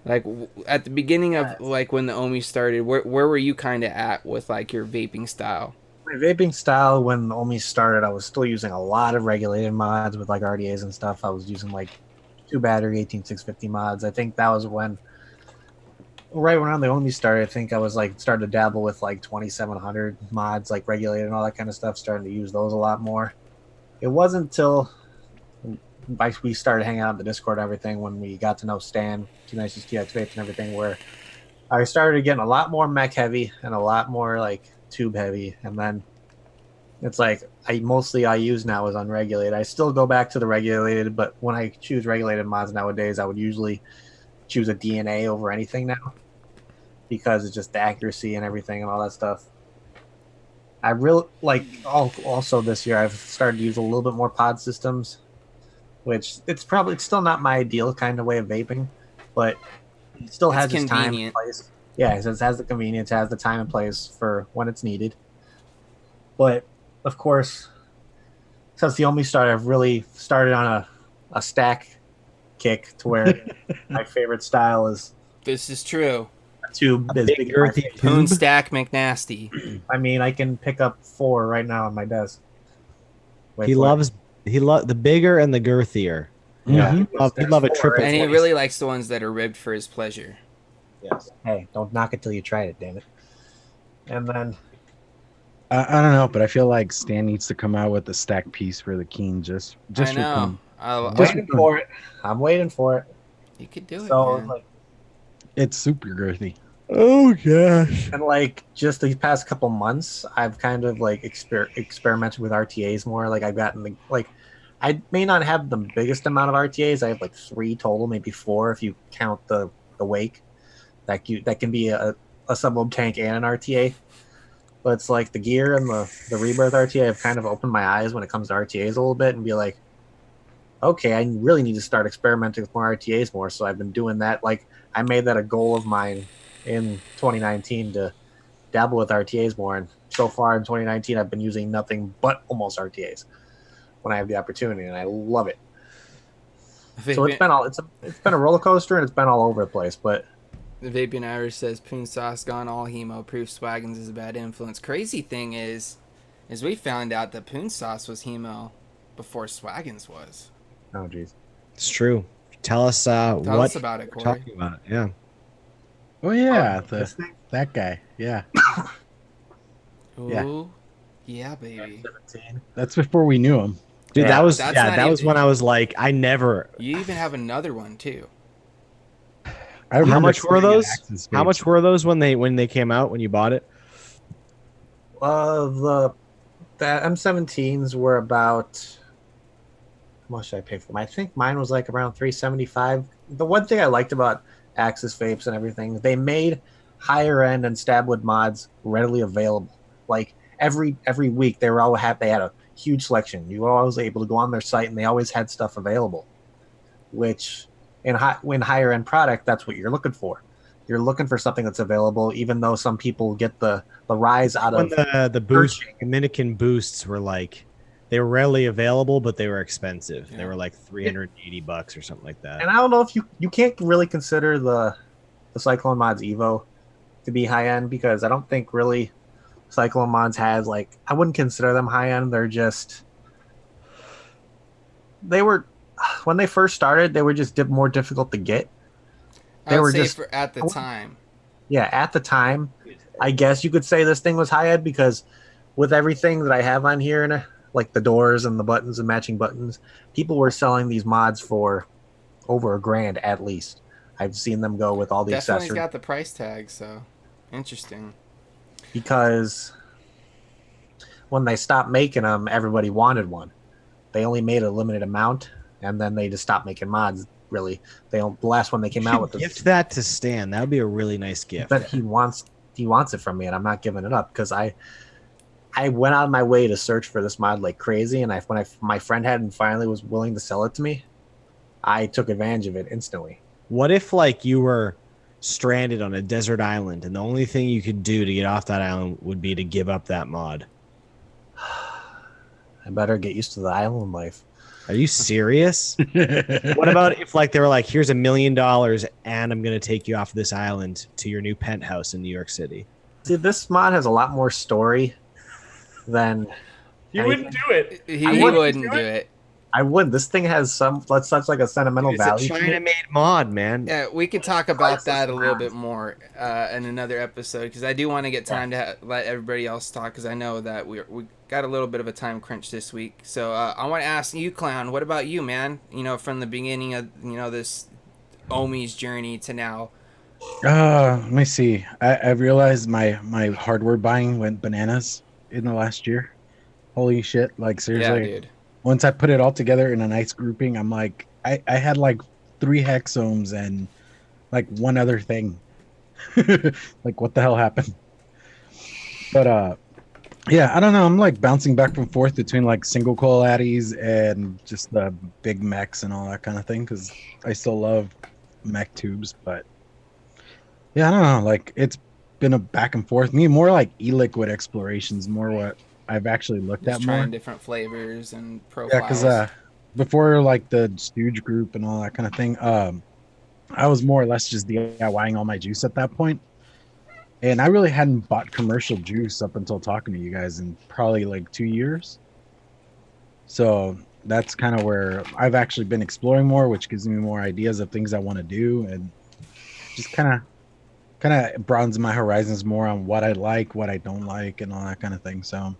Like at the beginning of like when the Ohmies started, where were you kind of at with like your vaping style? My vaping style when the Ohmies started, I was still using a lot of regulated mods with like RDAs and stuff. I was using like 2 battery 18650 mods. I think that was when right around the Ohmies started. I think I was like starting to dabble with like 2700 mods, like regulated and all that kind of stuff, starting to use those a lot more. It wasn't until we started hanging out in the Discord and everything when we got to know Stan, Tenacious TX Vape and everything, where I started getting a lot more mech heavy and a lot more like tube heavy, and then it's like I use now is unregulated. I still go back to the regulated, but when I choose regulated mods nowadays, I would usually choose a DNA over anything now because it's just the accuracy and everything and all that stuff. I really like also this year I've started to use a little bit more pod systems, which it's still not my ideal kind of way of vaping, but it still has its time and place. Yeah, it has the convenience, has the time and place for when it's needed. But of course, since the Ohmies started, I've really started on a stack kick to where my favorite style is This is true. a tube as big as my face. Poon Stack McNasty. I mean, I can pick up 4 right now on my desk. Wait He for it. loves the bigger and the girthier. Yeah, He'd love a there's triple. four, And he right? really likes the ones that are ribbed for his pleasure. Yes. Hey, don't knock it till you try it, damn it. And then I don't know, but I feel like Stan needs to come out with a stack piece for the Keen just I for know. fun. I'm Just waiting for it. I'm waiting for it. You could do it, So man. like, It's super girthy. Oh gosh. and like just these past couple months, I've kind of like experimented with RTAs more. Like I've gotten like I may not have the biggest amount of RTAs. I have like 3 total, maybe 4 if you count the wake. That can be a sub tank and an RTA. But it's like the gear and the rebirth RTA have kind of opened my eyes when it comes to RTAs a little bit and be like, okay, I really need to start experimenting with more RTAs more. So I've been doing that. Like I made that a goal of mine in 2019 to dabble with RTAs more. And so far in 2019, I've been using nothing but almost RTAs when I have the opportunity, and I love it. So it's been a roller coaster, and it's been all over the place. But The Vaping Irish says Poon Sauce gone all hemo. Proof Swaggins is a bad influence. Crazy thing is we found out that Poon Sauce was hemo before Swaggins was. oh geez, It's true. Tell us Tell what us about it, we're Corey. talking about. Yeah. Oh yeah, this thing? that guy. Yeah, Ooh, yeah, baby. 17. that's before we knew him. Dude, Yeah, that was when I was like, I never. You even have another one too. I remember How much were staring at those? Axe's How face. much were those when they came out when you bought it? The M17s were about. How much did I pay for them? I think mine was like around $375. The one thing I liked about Axis vapes and everything, they made higher end and stabwood mods readily available. Like every week, they had a huge selection. You were always able to go on their site, and they always had stuff available. Which in higher end product, that's what you're looking for. You're looking for something that's available, even though some people get the rise out When of the boost searching. Dominican boosts were like, they were rarely available, but they were expensive. Yeah. They were like $380 or something like that. And I don't know if you can't really consider the Cyclone Mods Evo to be high end, because I don't think really Cyclone Mods has, like, I wouldn't consider them high end. They're just, they were, when they first started, they were just more difficult to get. I would were say just- at the time. Yeah, at the time, I guess you could say this thing was high end, because with everything that I have on here, and like the doors and the buttons and matching buttons, people were selling these mods for over $1,000 at least. I've seen them go with all the Definitely accessories. got the price tag, so interesting. Because when they stopped making them, everybody wanted one. They only made a limited amount, and then they just stopped making mods. Really, the last one they came out with Gift that to Stan. That would be a really nice gift. But he wants it from me, and I'm not giving it up, because I went out of my way to search for this mod like crazy, and when my friend had and finally was willing to sell it to me, I took advantage of it instantly. What if like you were stranded on a desert island and the only thing you could do to get off that island would be to give up that mod? I better get used to the island life. Are you serious? What about if like they were like, here's $1 million and I'm gonna take you off this island to your new penthouse in New York City? See, this mod has a lot more story than You wouldn't do it. He wouldn't wouldn't do it. I would. This thing has such like a sentimental It's a value. to it. China-made mod, man. Yeah, we could talk about that a little bit more in another episode, because I do want to get time to let everybody else talk, because I know that we got a little bit of a time crunch this week. So I want to ask you, Clown, what about you, man? You know, from the beginning of this Ohmies journey to now. Let me see. I realized my hardware buying went bananas in the last year. Holy shit! Like seriously. Yeah, dude. Once I put it all together in a nice grouping, I'm like, I had like 3 hexomes and like one other thing. Like, what the hell happened? But yeah, I don't know. I'm like bouncing back and forth between like single coil addies and just the big mechs and all that kind of thing, because I still love mech tubes. But yeah, I don't know. Like, it's been a back and forth. Me more like e-liquid explorations, more what I've actually looked Just at more. trying different flavors and profiles. Yeah, because before like the stooge group and all that kind of thing, I was more or less just DIYing all my juice at that point. And I really hadn't bought commercial juice up until talking to you guys in probably like 2 years. So that's kind of where I've actually been exploring more, which gives me more ideas of things I want to do, and just kind of broadens my horizons more on what I like, what I don't like, and all that kind of thing. So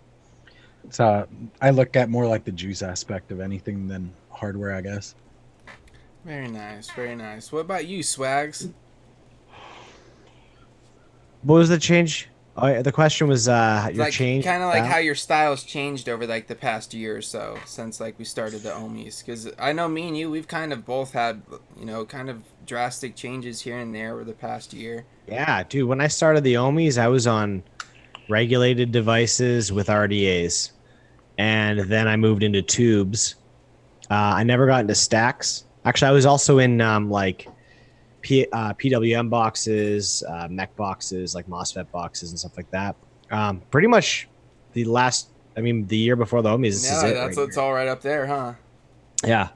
I look at more like the juice aspect of anything than hardware, I guess. Very nice, very nice. What about you, Swags? What was the change? Oh, yeah, the question was your Like change. kind of like style? how your style's changed over like the past year or so since like we started the Ohmies. Because I know me and you, we've kind of both had kind of drastic changes here and there over the past year. Yeah, dude. When I started the Ohmies, I was on regulated devices with RDAs, and then I moved into tubes. I never got into stacks. Actually, I was also in PWM boxes, mech boxes, like MOSFET boxes and stuff like that. Pretty much the last, the year before the homies, this is Yeah, it that's right what's here. all right up there, huh? Yeah.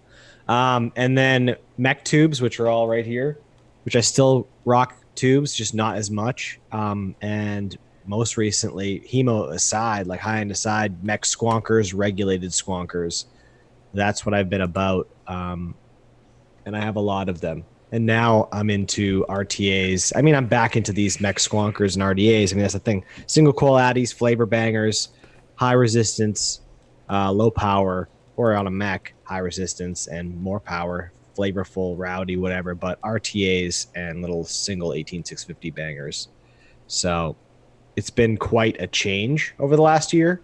And then mech tubes, which are all right here, which I still rock tubes, just not as much. And most recently, hemo aside, like high end aside, mech squonkers, regulated squonkers. That's what I've been about. And I have a lot of them. And now I'm into RTAs. I'm back into these mech squonkers and RDAs. That's the thing. Single coil addies, flavor bangers, high resistance, low power, or on a mech, high resistance and more power, flavorful, rowdy, whatever. But RTAs and little single 18650 bangers. So it's been quite a change over the last year.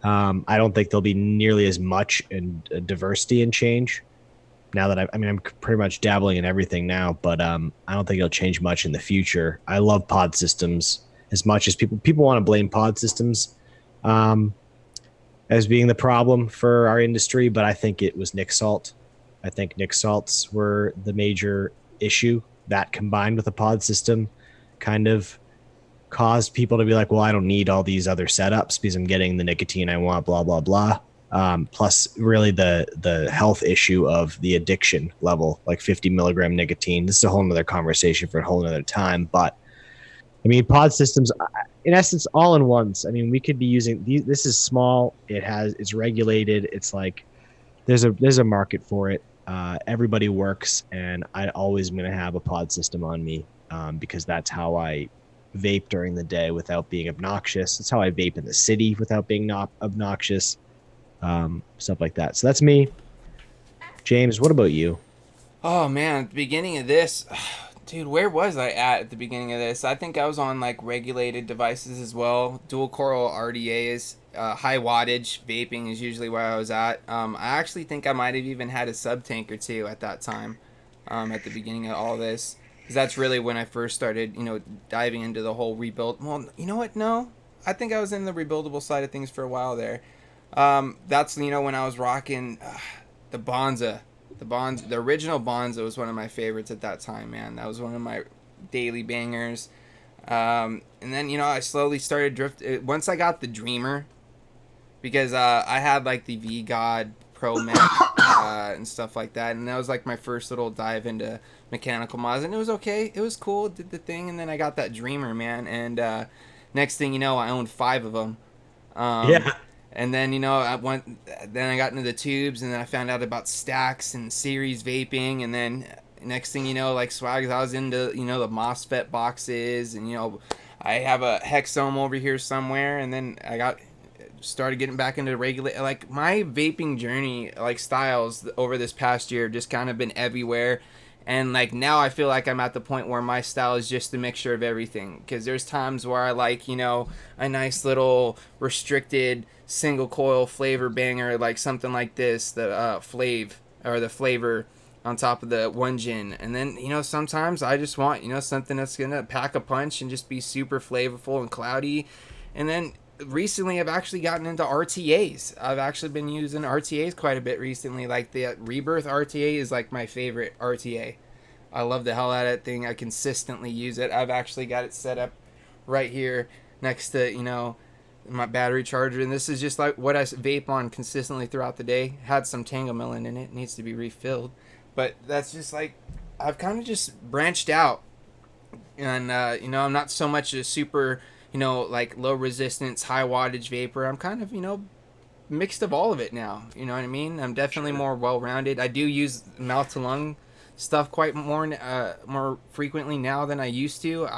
I don't think there'll be nearly as much in diversity and change now that I'm pretty much dabbling in everything now, but I don't think it'll change much in the future. I love pod systems as much as people want to blame pod systems um, as being the problem for our industry, but I think it was Nick Salt. I think Nick Salts were the major issue that combined with a pod system kind of caused people to be like, well, I don't need all these other setups because I'm getting the nicotine I want, blah, blah, blah. Plus really the health issue of the addiction level, like 50 milligram nicotine. This is a whole nother conversation for a whole nother time. But pod systems, in essence, all in ones. We could be using these. This is small. It's regulated. It's like there's a market for it. Everybody works, and I always am going to have a pod system on me because that's how I vape during the day without being obnoxious. That's how I vape in the city without being not obnoxious. Stuff like that. So that's me. James, what about you? Oh man, at the beginning of this, dude, where was I at the beginning of this? I think I was on like regulated devices as well, dual coil RDAs, high wattage vaping is usually where I was at. I actually think I might have even had a sub tank or two at that time, at the beginning of all this, because that's really when I first started, diving into the whole rebuild. Well, you know what? No, I think I was in the rebuildable side of things for a while there. That's when I was rocking the Bonza. The original Bonza was one of my favorites at that time, man. That was one of my daily bangers. And then I slowly started once I got the Dreamer, because I had like the V God Pro Mech and stuff like that, and that was like my first little dive into mechanical mods, and it was okay. It was cool. It did the thing, and then I got that Dreamer, man, and next thing you know, I owned 5 of them. Yeah. And then then I got into the tubes, and then I found out about stacks and series vaping, and then next thing you know, like Swags, I was into the MOSFET boxes, and I have a Hexome over here somewhere, and then I started getting back into regulate. Like my vaping journey, like styles over this past year, have just kind of been everywhere. And like now I feel like I'm at the point where my style is just a mixture of everything, because there's times where I like a nice little restricted single coil flavor banger, like something like this, the the flavor on top of the one gin. And then sometimes I just want something that's gonna pack a punch and just be super flavorful and cloudy. And then recently I've actually gotten into RTAs. I've actually been using RTAs quite a bit recently. Like the Rebirth RTA is like my favorite RTA. I love the hell out of that thing. I consistently use it. I've actually got it set up right here next to my battery charger, and this is just like what I vape on consistently throughout the day. Had some Tango Melon in it, needs to be refilled, but that's just like I've kind of just branched out, and I'm not so much a super like low resistance, high wattage vapor. I'm kind of mixed of all of it now. You know what I mean? I'm definitely more well rounded. I do use mouth to lung stuff quite more frequently now than I used to.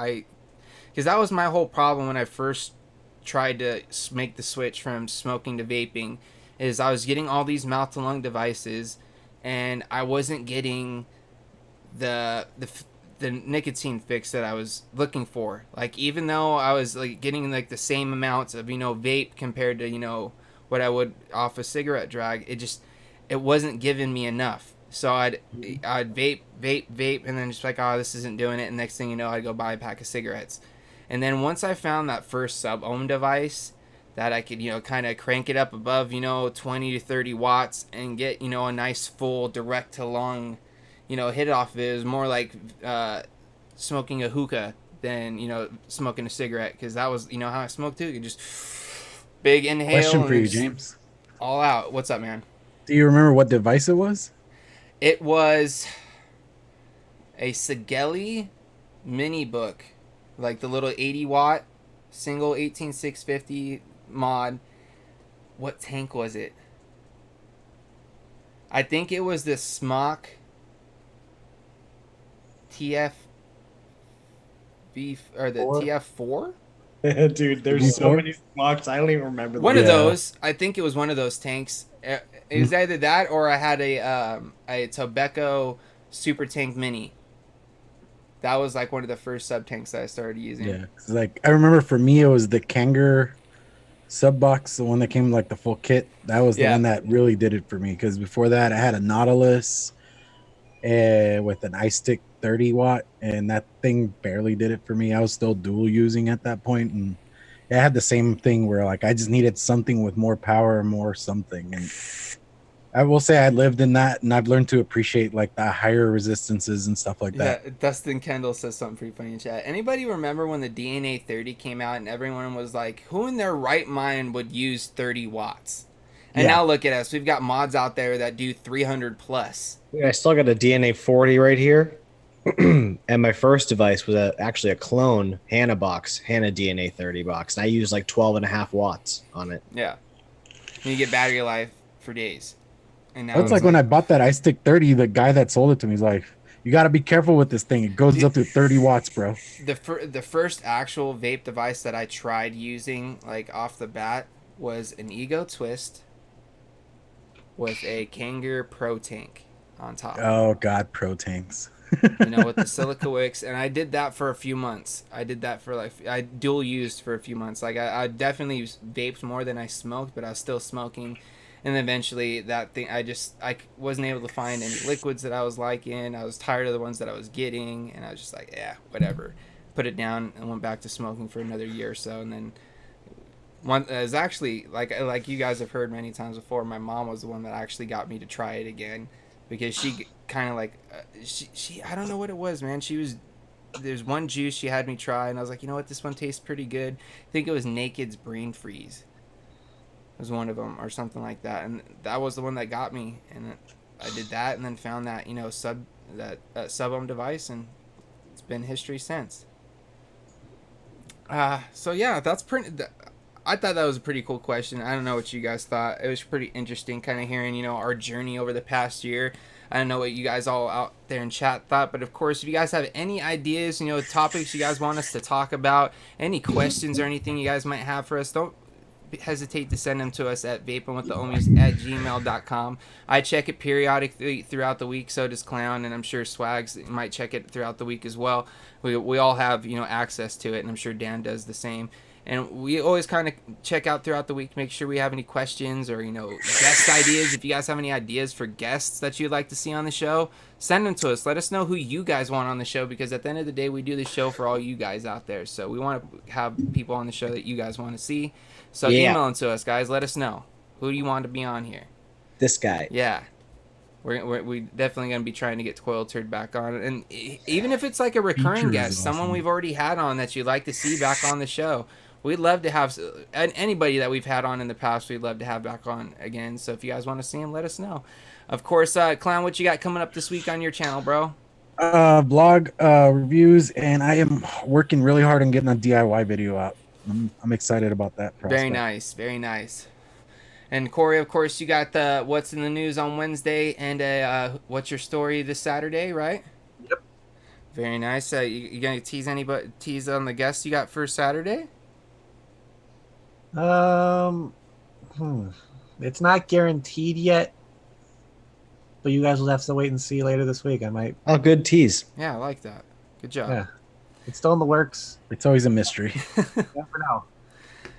Because that was my whole problem when I first tried to make the switch from smoking to vaping, is I was getting all these mouth to lung devices, and I wasn't getting the the nicotine fix that I was looking for. Like, even though I was like getting like the same amounts of, vape compared to, what I would off a cigarette drag, it wasn't giving me enough. So I'd vape, and then just like, oh, this isn't doing it. And next thing you know, I'd go buy a pack of cigarettes. And then once I found that first sub-ohm device that I could, kind of crank it up above, 20 to 30 watts and get, a nice full direct to lung, hit off of it. It was more like smoking a hookah than, smoking a cigarette. Because that was, how I smoked too. You just big inhale. Question for you, James. All out. What's up, man? Do you remember what device it was? It was a Sigeli mini book. Like the little 80 watt single 18650 mod. What tank was it? I think it was the Smock TF or the TF4. Dude, there's so many smocks. I don't even remember. One of those. I think it was one of those tanks. It was either that or I had a Tobacco Super Tank Mini. That was like one of the first sub tanks that I started using. Yeah, like I remember for me it was the Kanger sub box, the one that came like the full kit. That was the one that really did it for me, because before that I had a Nautilus with an iStick 30 watt, and that thing barely did it for me. I was still dual using at that point, and I had the same thing where like I just needed something with more power, more something. And I will say I lived in that, and I've learned to appreciate like the higher resistances and stuff like that. Yeah, Dustin Kendall says something pretty funny in chat. Anybody remember when the DNA 30 came out and everyone was like, who in their right mind would use 30 watts? And now look at us. We've got mods out there that do 300 plus. Yeah, I still got a DNA 40 right here. And my first device was actually a clone Hannah DNA 30 box. And I used like 12.5 watts on it. Yeah. And you get battery life for days. And now That's like when I bought that iStick 30, the guy that sold it to me is like, you got to be careful with this thing. It goes up to 30 watts, bro. The first actual vape device that I tried using like off the bat was an Ego Twist with a Kanger Pro Tank on top. Oh, God, Pro Tanks. With the silica wicks. And I did that for a few months. I did that for I dual used for a few months. Like I definitely vaped more than I smoked, but I was still smoking. And then eventually that thing, I wasn't able to find any liquids that I was liking. I was tired of the ones that I was getting, and I was just like, yeah, whatever. Put it down and went back to smoking for another year or so. And then one is actually like you guys have heard many times before. My mom was the one that actually got me to try it again, because she kind of like she I don't know what it was, man. There's one juice she had me try, and I was like, you know what, this one tastes pretty good. I think it was Naked's Brain Freeze was one of them, or something like that, and that was the one that got me. And I did that, and then found that sub-ohm device, and it's been history since. So yeah, that's pretty. I thought that was a pretty cool question. I don't know what you guys thought. It was pretty interesting, kind of hearing our journey over the past year. I don't know what you guys all out there in chat thought, but of course, if you guys have any ideas, topics you guys want us to talk about, any questions or anything you guys might have for us, don't hesitate to send them to us at vapingwiththeohmies@gmail.com. I check it periodically throughout the week, so does Clown, and I'm sure Swags might check it throughout the week as well. We all have access to it, and I'm sure Dan does the same. And we always kind of check out throughout the week, make sure we have any questions or guest ideas. If you guys have any ideas for guests that you'd like to see on the show, send them to us. Let us know who you guys want on the show, because at the end of the day, we do the show for all you guys out there. So we want to have people on the show that you guys want to see. So email them to us, guys. Let us know. Who do you want to be on here? This guy. Yeah. We're definitely going to be trying to get Coil Turd back on. And even if it's like a recurring guest, someone we've already had on that you'd like to see back on the show, we'd love to have anybody that we've had on in the past. We'd love to have back on again. So if you guys want to see them, let us know. Of course, Clown, what you got coming up this week on your channel, bro? Blog reviews, and I am working really hard on getting a DIY video out. I'm excited about that prospect. Very nice, very nice. And Corey, of course, you got the What's in the News on Wednesday, and What's Your Story this Saturday, right? Yep. Very nice. You gonna tease on the guests you got for Saturday? It's not guaranteed yet, but you guys will have to wait and see later this week. I might. Oh, good tease. Yeah, I like that. Good job. Yeah, it's still in the works. It's always a mystery. Never know.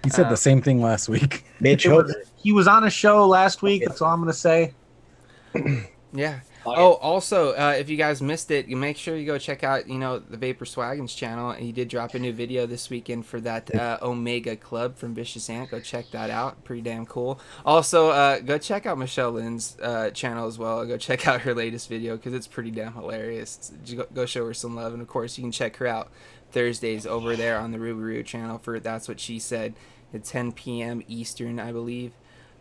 He said the same thing last week. Mitch, He was on a show last week. That's all I'm gonna say. Yeah. Oh, also, if you guys missed it, you make sure you go check out, the Vapor Swaggins channel. He did drop a new video this weekend for that Omega Club from Vicious Ant. Go check that out. Pretty damn cool. Also, go check out Michelle Lynn's channel as well. Go check out her latest video because it's pretty damn hilarious. Go show her some love. And, of course, you can check her out Thursdays over there on the Ruby Roo channel for That's What She Said at 10 p.m. Eastern, I believe.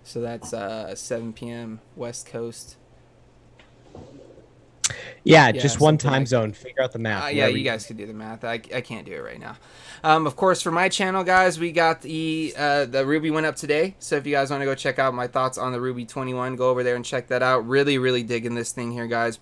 So that's 7 p.m. West Coast. Yeah, just one something time like zone. Figure out the math. Yeah, you guys could do the math. I can't do it right now. Of course, for my channel, guys, we got the Ruby went up today. So if you guys want to go check out my thoughts on the Ruby 21, go over there and check that out. Really, really digging this thing here, guys.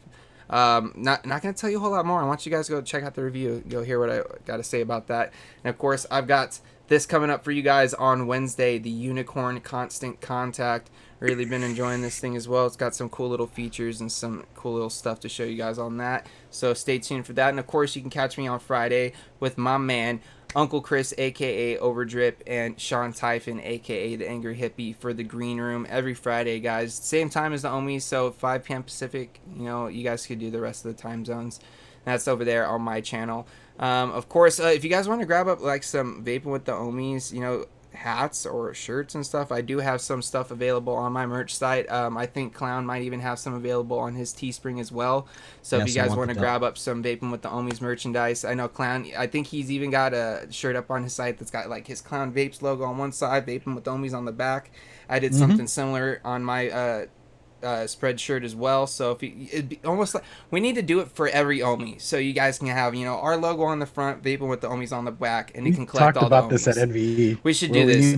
Not going to tell you a whole lot more. I want you guys to go check out the review. Go hear what I got to say about that. And, of course, I've got this coming up for you guys on Wednesday, the Unicorn Constant Contact. Really been enjoying this thing as well. It's got some cool little features and some cool little stuff to show you guys on that. So stay tuned for that. And, of course, you can catch me on Friday with my man, Uncle Chris, a.k.a. Overdrip, and Sean Typhon, a.k.a. The Angry Hippie, for the Green Room every Friday, guys. Same time as the Ohmies, so 5 p.m. Pacific. You guys could do the rest of the time zones. That's over there on my channel. Of course, if you guys want to grab up like some Vaping with the Ohmies, hats or shirts and stuff, I do have some stuff available on my merch site. I think Clown might even have some available on his Teespring as well. So if you guys want to grab up some Vaping with the Ohmies merchandise, I know Clown, I think he's even got a shirt up on his site that's got like his Clown Vapes logo on one side, Vaping with the Ohmies on the back. I did something similar on my spread shirt as well. So if it'd be almost like we need to do it for every Ohmy, so you guys can have our logo on the front, Vaping with the Ohmies on the back, and you can collect all the Ohmies. Talked about this at NVE. We should do this.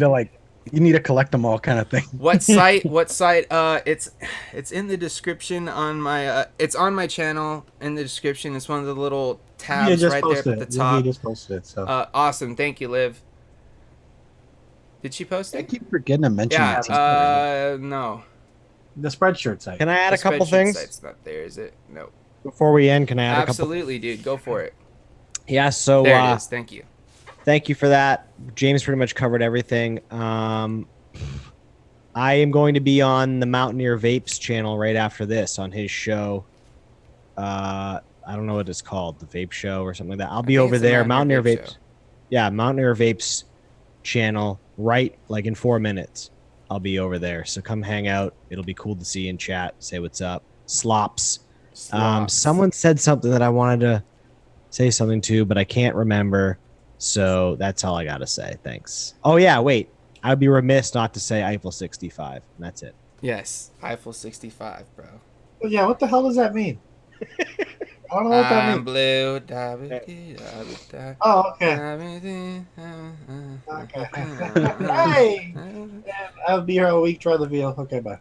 You need to collect them all, kind of thing. What site? It's in the description on my. It's on my channel in the description. It's one of the little tabs right there at the top. You just posted it. So awesome. Thank you, Liv. Did she post it? I keep forgetting to mention that. No. the Spreadshirt site. Can I add a couple things? Site's not there, is it? No. Before we end, can I add a couple? Absolutely, dude. Go for it. Yeah, so there it is. Thank you. Thank you for that. James pretty much covered everything. I am going to be on the Mountaineer Vapes channel right after this on his show. I don't know what it's called, the Vape Show or something like that. I'll be over there. Mountaineer Vapes. Yeah, Mountaineer Vapes channel right like in 4 minutes. I'll be over there. So come hang out. It'll be cool to see you in chat. Say what's up. Slops. Someone said something that I wanted to say something to, but I can't remember. So that's all I got to say. Thanks. Oh, yeah. Wait. I'd be remiss not to say Eiffel 65. And that's it. Yes. Eiffel 65, bro. Well, yeah, what the hell does that mean? I don't know what that means. Blue. Oh, okay. Okay. Hey! I'll be here all week. Try the veal. Okay, bye.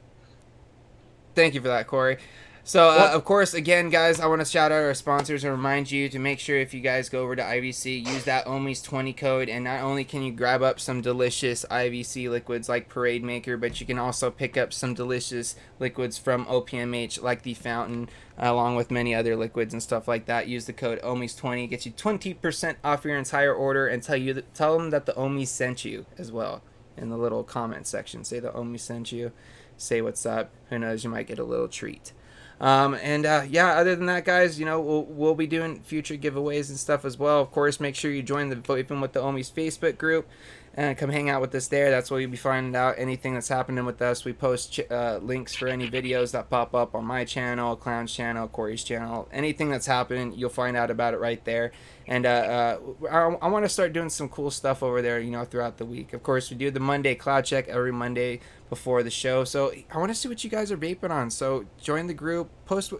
Thank you for that, Corey. So, of course, again, guys, I want to shout out our sponsors and remind you to make sure if you guys go over to IVC, use that Ohmies 20 code, and not only can you grab up some delicious IVC liquids like Parade Maker, but you can also pick up some delicious liquids from OPMH like the Fountain, along with many other liquids and stuff like that. Use the code Ohmies20, gets you 20% off your entire order, and tell them that the Ohmies sent you as well in the little comment section. Say the Ohmies sent you, say what's up. Who knows, you might get a little treat. Yeah, other than that, guys, we'll be doing future giveaways and stuff as well. Of course, make sure you join the Vaping with the Ohmies Facebook group and come hang out with us there. That's where you'll be finding out anything that's happening with us. We post links for any videos that pop up on my channel, Clown's channel, Corey's channel. Anything that's happening, you'll find out about it right there. And I want to start doing some cool stuff over there, throughout the week. Of course, we do the Monday cloud check every Monday before the show. So I want to see what you guys are vaping on. So join the group, post,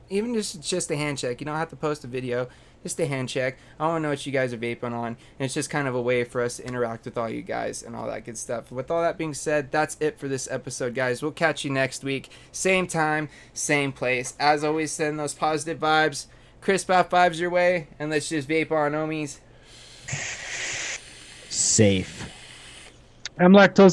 even just a hand check. You don't have to post a video, just a hand check. I want to know what you guys are vaping on. And it's just kind of a way for us to interact with all you guys and all that good stuff. With all that being said, that's it for this episode, guys. We'll catch you next week. Same time, same place. As always, send those positive vibes. Crisp out vibes your way, and let's just vape on Ohmies. Safe. I'm lactose